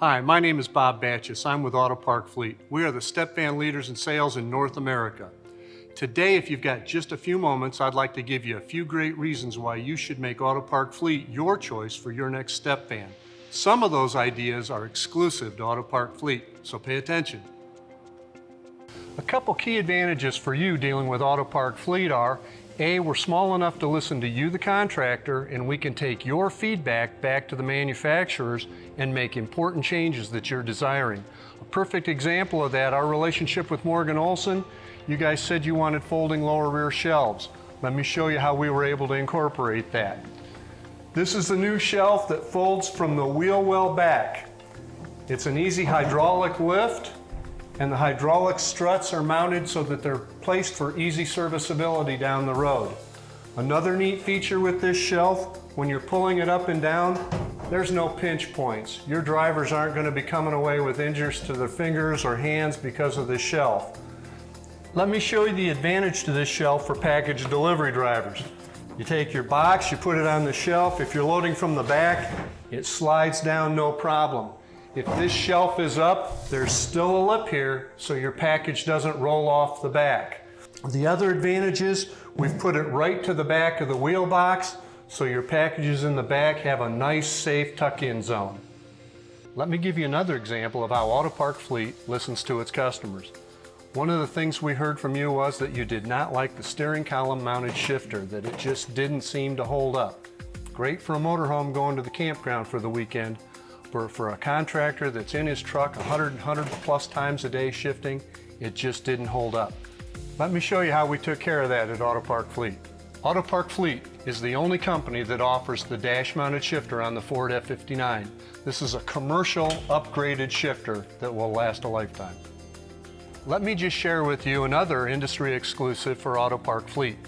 Hi, my name is Bob Battjes. I'm with Auto Park Fleet. We are the step van leaders in sales in North America. Today, if you've got just a few moments, I'd like to give you a few great reasons why you should make Auto Park Fleet your choice for your next step van. Some of those ideas are exclusive to Auto Park Fleet, so pay attention. A couple key advantages for you dealing with Auto Park Fleet are, A, we're small enough to listen to you, the contractor, and we can take your feedback back to the manufacturers and make important changes that you're desiring. A perfect example of that, our relationship with Morgan Olson. You guys said you wanted folding lower rear shelves. Let me show you how we were able to incorporate that. This is the new shelf that folds from the wheel well back. It's an easy hydraulic lift, and the hydraulic struts are mounted so that they're placed for easy serviceability down the road. Another neat feature with this shelf, when you're pulling it up and down, there's no pinch points. Your drivers aren't going to be coming away with injuries to their fingers or hands because of this shelf. Let me show you the advantage to this shelf for package delivery drivers. You take your box, you put it on the shelf. If you're loading from the back, it slides down no problem. If this shelf is up, there's still a lip here so your package doesn't roll off the back. The other advantage is we've put it right to the back of the wheel box so your packages in the back have a nice, safe tuck-in zone. Let me give you another example of how Auto Park Fleet listens to its customers. One of the things we heard from you was that you did not like the steering column mounted shifter, that it just didn't seem to hold up. Great for a motorhome going to the campground for the weekend, but for a contractor that's in his truck 100 plus times a day shifting, it just didn't hold up. Let me show you how we took care of that at Auto Park Fleet. Auto Park Fleet is the only company that offers the dash mounted shifter on the Ford F-59. This is a commercial upgraded shifter that will last a lifetime. Let me just share with you another industry exclusive for Auto Park Fleet.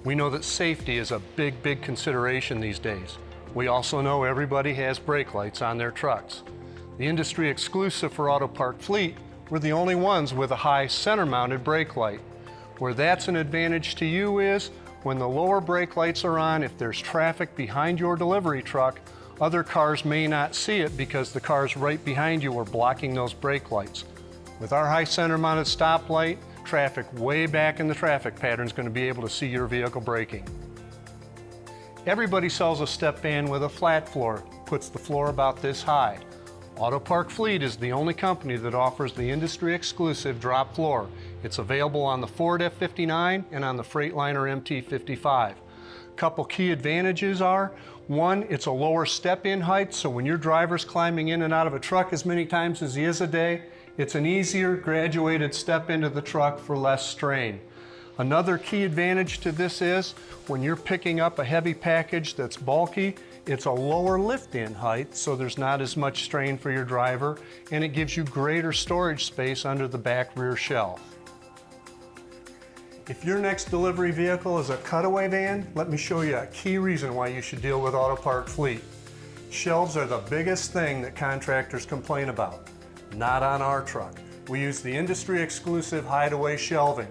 We know that safety is a big consideration these days. We also know everybody has brake lights on their trucks. The industry exclusive for Auto Park Fleet, we're the only ones with a high center-mounted brake light. Where that's an advantage to you is when the lower brake lights are on, if there's traffic behind your delivery truck, other cars may not see it because the cars right behind you are blocking those brake lights. With our high center-mounted stoplight, traffic way back in the traffic pattern is going to be able to see your vehicle braking. Everybody sells a step van with a flat floor, puts the floor about this high. Auto Park Fleet is the only company that offers the industry exclusive drop floor. It's available on the Ford F-59 and on the Freightliner MT-55. Couple key advantages are, one, it's a lower step-in height, so when your driver's climbing in and out of a truck as many times as he is a day, it's an easier graduated step into the truck for less strain. Another key advantage to this is when you're picking up a heavy package that's bulky, it's a lower lift-in height, so there's not as much strain for your driver, and it gives you greater storage space under the back rear shelf. If your next delivery vehicle is a cutaway van, let me show you a key reason why you should deal with Auto Park Fleet. Shelves are the biggest thing that contractors complain about. Not on our truck. We use the industry exclusive Hideaway Shelving.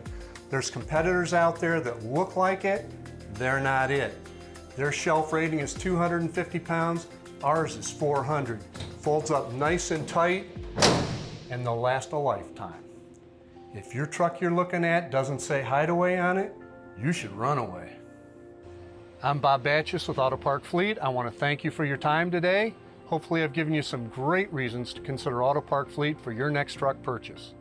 There's competitors out there that look like it, they're not it. Their shelf rating is 250 pounds, ours is 400. Folds up nice and tight, and they'll last a lifetime. If your truck you're looking at doesn't say Hideaway on it, you should run away. I'm Bob Battjes with Auto Park Fleet. I want to thank you for your time today. Hopefully I've given you some great reasons to consider Auto Park Fleet for your next truck purchase.